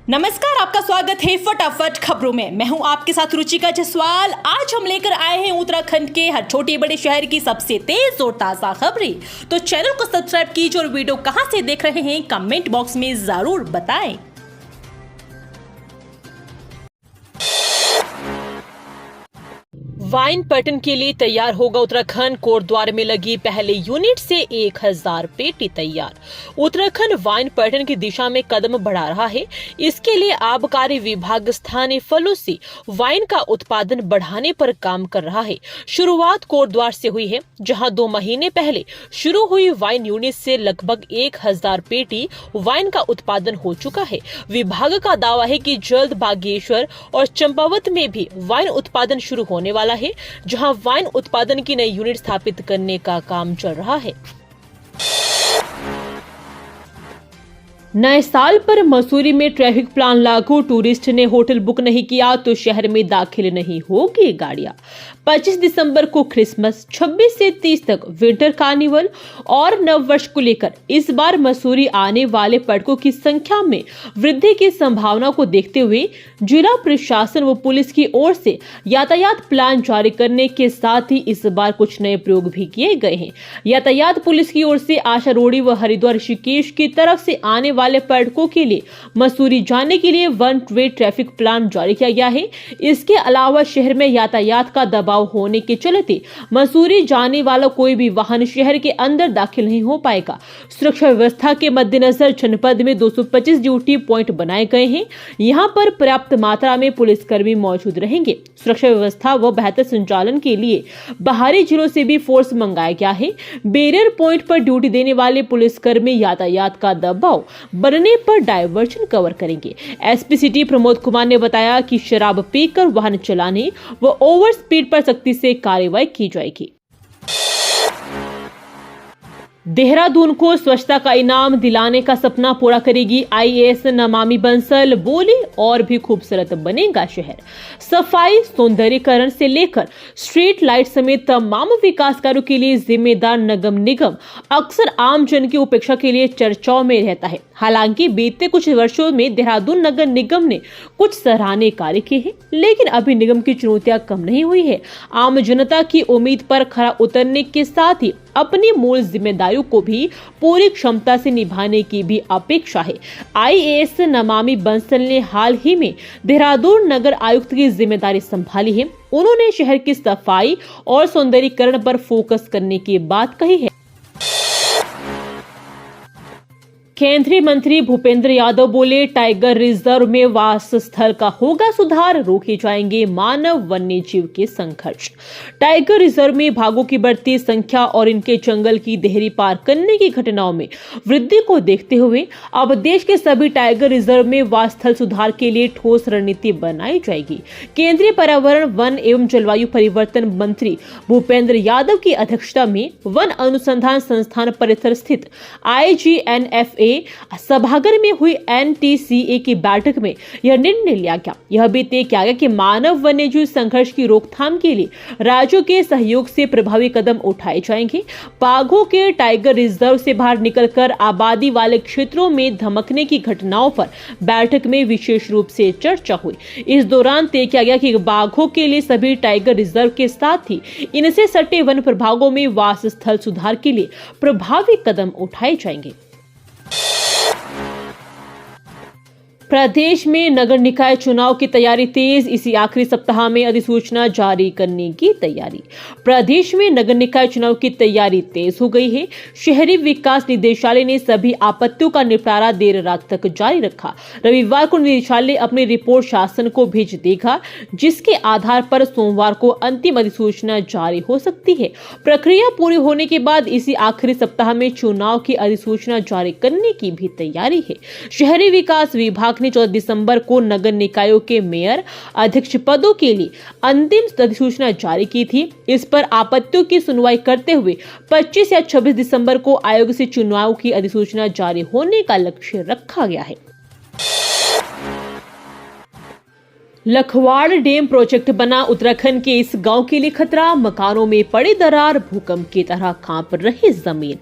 नमस्कार, आपका स्वागत है फटाफट खबरों में। मैं हूं आपके साथ रुचिका जसवाल। आज हम लेकर आए हैं उत्तराखंड के हर छोटे बड़े शहर की सबसे तेज और ताजा खबरें। तो चैनल को सब्सक्राइब कीजिए और वीडियो कहां से देख रहे हैं कमेंट बॉक्स में जरूर बताएं। वाइन पर्यटन के लिए तैयार होगा उत्तराखंड। कोटद्वार में लगी पहले यूनिट से 1000 पेटी तैयार। उत्तराखंड वाइन पर्यटन की दिशा में कदम बढ़ा रहा है। इसके लिए आबकारी विभाग स्थानीय फलों से वाइन का उत्पादन बढ़ाने पर काम कर रहा है। शुरुआत कोटद्वार से हुई है, जहां 2 महीने पहले शुरू हुई वाइन यूनिट से लगभग 1000 पेटी वाइन का उत्पादन हो चुका है। विभाग का दावा है कि जल्द बागेश्वर और चंपावत में भी वाइन उत्पादन शुरू होने वाला है, जहां वाइन उत्पादन की नई यूनिट स्थापित करने का काम चल रहा है। नए साल पर मसूरी में ट्रैफिक प्लान लागू। टूरिस्ट ने होटल बुक नहीं किया तो शहर में दाखिल नहीं होगी गाड़ियां। 25 दिसंबर को क्रिसमस, 26 से 30 तक विंटर कार्निवल और नववर्ष को लेकर इस बार मसूरी आने वाले पर्यटकों की संख्या में वृद्धि की संभावना को देखते हुए जिला प्रशासन व पुलिस की ओर से यातायात प्लान जारी करने के साथ ही इस बार कुछ नए प्रयोग भी किए गए हैं। यातायात पुलिस की ओर से आशा रोड़ी व हरिद्वार ऋषिकेश की तरफ से आने वाले पर्यटकों के लिए मसूरी जाने के लिए वन वे ट्रैफिक प्लान जारी किया गया है। इसके अलावा शहर में यातायात का दबाव होने के चलते मसूरी जाने वाला कोई भी वाहन शहर के अंदर दाखिल नहीं हो पाएगा। सुरक्षा व्यवस्था के मद्देनजर जनपद में 225 ड्यूटी पॉइंट बनाए गए हैं। यहाँ पर पर्याप्त मात्रा में पुलिसकर्मी मौजूद रहेंगे। सुरक्षा व्यवस्था व बेहतर संचालन के लिए बाहरी जिलों से भी फोर्स मंगाया गया है। बैरियर पॉइंट पर ड्यूटी देने वाले पुलिसकर्मी यातायात का दबाव बढ़ने पर डायवर्जन कवर करेंगे। एसपी सिटी प्रमोद कुमार ने बताया कि शराब पीकर वाहन चलाने व ओवर स्पीड पर सख्ती से कार्रवाई की जाएगी। देहरादून को स्वच्छता का इनाम दिलाने का सपना पूरा करेगी आईएएस नमामि बंसल। बोली और भी खूबसूरत बनेगा शहर। सफाई सौंदर्यीकरण से लेकर स्ट्रीट लाइट समेत तमाम विकास कार्यों के लिए जिम्मेदार नगर निगम अक्सर आम जन की उपेक्षा के लिए चर्चाओं में रहता है। हालांकि बीते कुछ वर्षों में देहरादून नगर निगम ने कुछ सराहनीय कार्य किए हैं, लेकिन अभी निगम की चुनौतियां कम नहीं हुई है। आम जनता की उम्मीद पर खरा उतरने के साथ ही अपनी मूल जिम्मेदारियों को भी पूरी क्षमता से निभाने की भी अपेक्षा है। आईएएस नमामि बंसल ने हाल ही में देहरादून नगर आयुक्त की जिम्मेदारी संभाली है। उन्होंने शहर की सफाई और सौंदर्यीकरण पर फोकस करने की बात कही है। केंद्रीय मंत्री भूपेंद्र यादव बोले, टाइगर रिजर्व में वास स्थल का होगा सुधार, रोके जाएंगे मानव वन्य जीव के संघर्ष। टाइगर रिजर्व में बाघों की बढ़ती संख्या और इनके जंगल की देहरी पार करने की घटनाओं में वृद्धि को देखते हुए अब देश के सभी टाइगर रिजर्व में वास स्थल सुधार के लिए ठोस रणनीति बनाई जाएगी। केंद्रीय पर्यावरण, वन एवं जलवायु परिवर्तन मंत्री भूपेंद्र यादव की अध्यक्षता में वन अनुसंधान संस्थान परिसर स्थित IGNFA सभागार में हुई NTCA की बैठक में यह निर्णय लिया गया। यह भी तय किया गया कि मानव वन्यजीव संघर्ष की रोकथाम के लिए राज्यों के सहयोग से प्रभावी कदम उठाए जाएंगे। बाघों के टाइगर रिजर्व से बाहर निकलकर आबादी वाले क्षेत्रों में धमकने की घटनाओं पर बैठक में विशेष रूप से चर्चा हुई। इस दौरान तय किया गया कि बाघों के लिए सभी टाइगर रिजर्व के साथ ही इनसे सटे वन प्रभागों में वास स्थल सुधार के लिए प्रभावी कदम उठाए जाएंगे। प्रदेश में नगर निकाय चुनाव की तैयारी तेज। इसी आखिरी सप्ताह में अधिसूचना जारी करने की तैयारी। प्रदेश में नगर निकाय चुनाव की तैयारी तेज हो गई है। शहरी विकास निदेशालय ने सभी आपत्तियों का निपटारा देर रात तक जारी रखा। रविवार को निदेशालय अपनी रिपोर्ट शासन को भेज देगा, जिसके आधार पर सोमवार को अंतिम अधिसूचना जारी हो सकती है। प्रक्रिया पूरी होने के बाद इसी आखिरी सप्ताह में चुनाव की अधिसूचना जारी करने की भी तैयारी है। शहरी विकास विभाग ने 14 दिसंबर को नगर निकायों के मेयर, अध्यक्ष पदों के लिए अंतिम अधिसूचना जारी की थी। इस पर आपत्तियों की सुनवाई करते हुए 25 या 26 दिसंबर को आयोग से चुनाव की अधिसूचना जारी होने का लक्ष्य रखा गया है। लखवाड़ डैम प्रोजेक्ट बना उत्तराखंड के इस गांव के लिए खतरा, मकानों में पड़ी दरार, भूकंप की तरह कांप रही जमीन।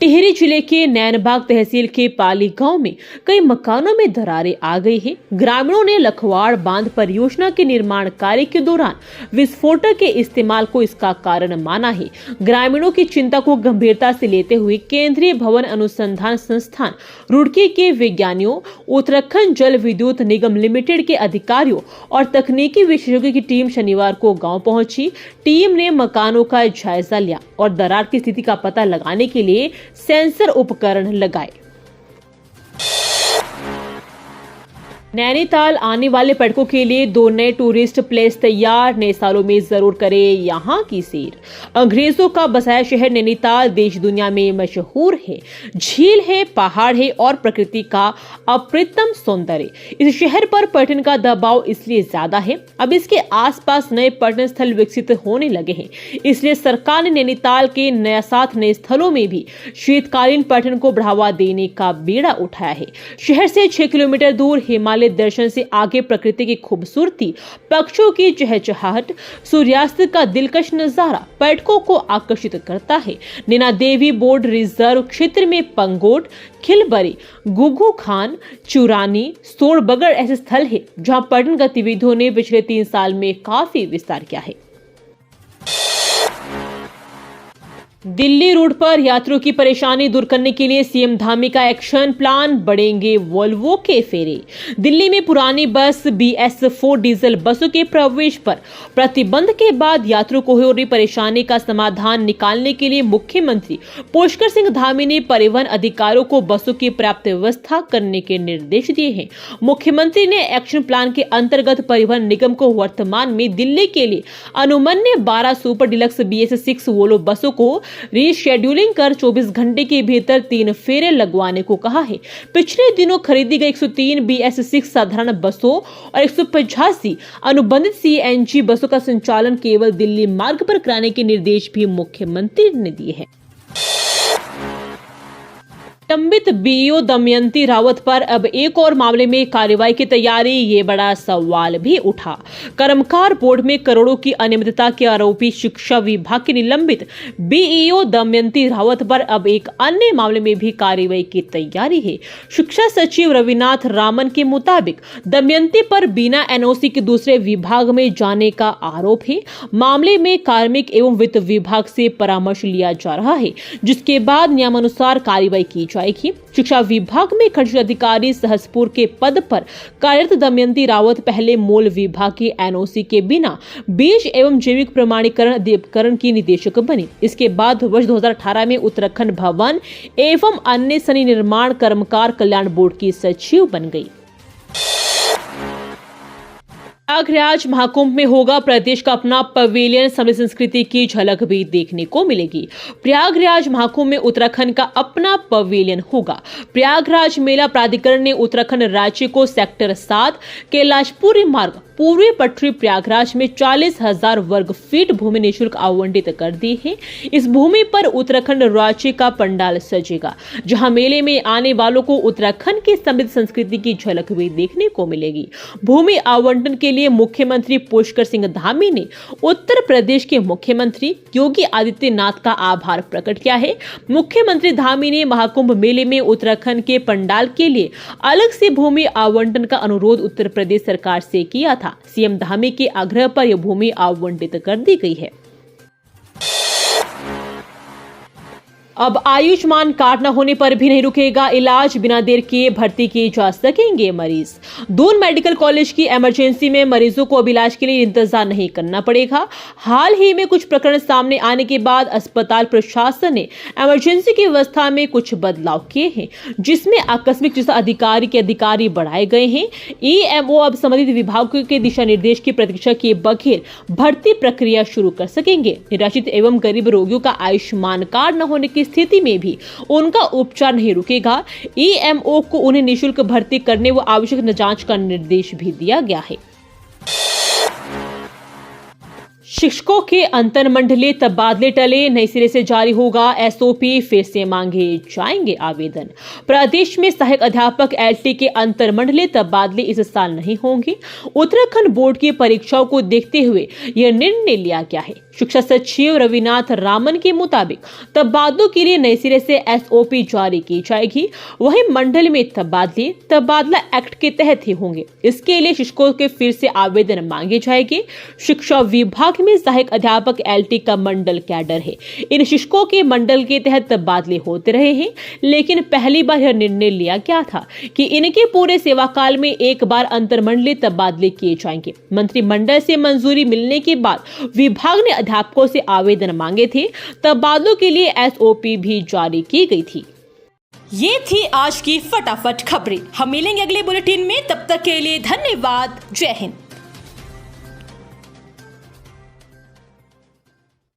टिहरी जिले के नैनबाग तहसील के पाली गांव में कई मकानों में दरारें आ गई हैं। ग्रामीणों ने लखवाड़ बांध परियोजना के निर्माण कार्य के दौरान विस्फोटक के इस्तेमाल को इसका कारण माना है। ग्रामीणों की चिंता को गंभीरता से लेते हुए केंद्रीय भवन अनुसंधान संस्थान रुड़की के वैज्ञानिकों, उत्तराखंड जल विद्युत निगम लिमिटेड के अधिकारियों और तकनीकी विशेषज्ञों की टीम शनिवार को गांव पहुंची। टीम ने मकानों का जायजा लिया और दरार की स्थिति का पता लगाने के लिए सेंसर उपकरण लगाए। नैनीताल आने वाले पर्यटकों के लिए 2 नए टूरिस्ट प्लेस तैयार, नए सालों में जरूर करें यहां की सैर। अंग्रेजों का बसाया शहर नैनीताल देश दुनिया में मशहूर है। झील है, पहाड़ है और प्रकृति का अप्रतिम सौंदर्य। इस शहर पर पर्यटन का दबाव इसलिए ज्यादा है। अब इसके आसपास नए पर्यटन स्थल विकसित होने लगे हैं, इसलिए सरकार ने नैनीताल के 7 नए स्थलों में भी शीतकालीन पर्यटन को बढ़ावा देने का बीड़ा उठाया है। शहर से 6 किलोमीटर दूर हिमालय दर्शन से आगे प्रकृति की खूबसूरती, पक्षियों की चहचहाहट, सूर्यास्त का दिलकश नजारा पर्यटकों को आकर्षित करता है। नैना देवी बोर्ड रिजर्व क्षेत्र में पंगोट, खिलबरी, गुगू खान, चुरानी, सोरबगड़ ऐसे स्थल है जहां पर्यटन गतिविधियों ने पिछले 3 साल में काफी विस्तार किया है। दिल्ली रूट पर यात्रियों की परेशानी दूर करने के लिए सीएम धामी का एक्शन प्लान, बढ़ेंगे वोल्वो के फेरे। दिल्ली में पुरानी बस BS4 डीजल बसों के प्रवेश पर प्रतिबंध के बाद यात्रियों को हो रही परेशानी का समाधान निकालने के लिए मुख्यमंत्री पुष्कर सिंह धामी ने परिवहन अधिकारियों को बसों की पर्याप्त व्यवस्था करने के निर्देश दिए हैं। मुख्यमंत्री ने एक्शन प्लान के अंतर्गत परिवहन निगम को वर्तमान में दिल्ली के लिए अनुमन्य 12 सुपर डिलक्स BS6 वोल्वो बसों को रीशेड्यूलिंग कर 24 घंटे के भीतर 3 फेरे लगवाने को कहा है। पिछले दिनों खरीदी गई 103 BS6 साधारण बसों और 185 अनुबंधित CNG बसों का संचालन केवल दिल्ली मार्ग पर कराने के निर्देश भी मुख्यमंत्री ने दिए हैं। लंबित BEO दमयंती रावत पर अब एक और मामले में कार्रवाई की तैयारी, ये बड़ा सवाल भी उठा। कर्मकार बोर्ड में करोड़ों की अनियमितता के आरोपी शिक्षा विभाग की निलंबित BEO दमयंती रावत पर अब एक अन्य मामले में भी कार्रवाई की तैयारी है। शिक्षा सचिव रविनाथ रामन के मुताबिक दमयंती पर बिना NOC के दूसरे विभाग में जाने का आरोप है। मामले में कार्मिक एवं वित्त विभाग से परामर्श लिया जा रहा है, जिसके बाद नियमानुसार कार्रवाई की जाएगी। शिक्षा विभाग में खर्च अधिकारी सहसपुर के पद पर कार्यरत दमयंती रावत पहले मूल विभाग के NOC के बिना बीज एवं जैविक प्रमाणीकरण अधिकरण की निदेशक बनी। इसके बाद वर्ष 2018 में उत्तराखंड भवन एवं अन्य सनी निर्माण कर्मकार कल्याण बोर्ड की सचिव बन गई। प्रयागराज महाकुंभ में होगा प्रदेश का अपना पवेलियन, समृद्ध संस्कृति की झलक भी देखने को मिलेगी। प्रयागराज महाकुंभ में उत्तराखंड का अपना पवेलियन होगा। प्रयागराज मेला प्राधिकरण ने उत्तराखंड राज्य को सेक्टर 7 कैलाशपुरी मार्ग पूर्वी पटरी प्रयागराज में 40,000 वर्ग फीट भूमि निःशुल्क आवंटित कर दी है। इस भूमि पर उत्तराखंड राज्य का पंडाल सजेगा, जहां मेले में आने वालों को उत्तराखंड की समृद्ध संस्कृति की झलक भी देखने को मिलेगी। भूमि आवंटन के लिए मुख्यमंत्री पुष्कर सिंह धामी ने उत्तर प्रदेश के मुख्यमंत्री योगी आदित्यनाथ का आभार प्रकट किया है। मुख्यमंत्री धामी ने महाकुंभ मेले में उत्तराखंड के पंडाल के लिए अलग से भूमि आवंटन का अनुरोध उत्तर प्रदेश सरकार से किया था। सीएम धामी के आग्रह पर यह भूमि आवंटित कर दी गई है। अब आयुष्मान कार्ड न होने पर भी नहीं रुकेगा इलाज, बिना देर किए भर्ती किए जा सकेंगे मरीज। दून मेडिकल कॉलेज की इमरजेंसी में मरीजों को अब इलाज के लिए इंतजार नहीं करना पड़ेगा। हाल ही में कुछ प्रकरण सामने आने के बाद अस्पताल प्रशासन ने इमरजेंसी की व्यवस्था में कुछ बदलाव किए हैं, जिसमें आकस्मिक चिकित्सा अधिकारी के अधिकारी बढ़ाए गए हैं। EMO अब संबंधित विभागों के दिशा निर्देश की प्रतीक्षा किए बगैर भर्ती प्रक्रिया शुरू कर सकेंगे। निराश्रित एवं गरीब रोगियों का आयुष्मान कार्ड न होने की स्थिति में भी उनका उपचार नहीं रुकेगा। EMO को उन्हें निःशुल्क भर्ती करने व आवश्यक जांच का निर्देश भी दिया गया है। शिक्षकों के अंतरमंडलीय तबादले टले, नए सिरे से जारी होगा एसओपी, फिर से मांगे जाएंगे आवेदन। प्रदेश में सहायक अध्यापक एलटी के अंतरमंडलीय तबादले इस साल नहीं होंगे। उत्तराखंड बोर्ड की परीक्षाओं को देखते हुए यह निर्णय लिया गया है। शिक्षा सचिव रविनाथ रामन के मुताबिक तबादलों के लिए नए सिरे से एसओपी जारी की जाएगी। वहीं मंडल में तबादले तबादला एक्ट के तहत ही होंगे। इसके लिए शिक्षकों के फिर से आवेदन मांगे जाएंगे। शिक्षा विभाग में सहायक अध्यापक एलटी का मंडल कैडर है। इन शिक्षकों के मंडल के तहत तबादले होते रहे हैं, लेकिन पहली बार यह निर्णय लिया गया था कि इनके पूरे सेवा काल में एक बार अंतरमंडलीय तबादले किए जाएंगे। मंत्रिमंडल से मंजूरी मिलने के बाद विभाग ने अध्यापकों से आवेदन मांगे थे। तबादलों के लिए एसओपी भी जारी की गई थी। ये थी आज की फटाफट खबरें। हम मिलेंगे अगले बुलेटिन में, तब तक के लिए धन्यवाद। जय हिंद।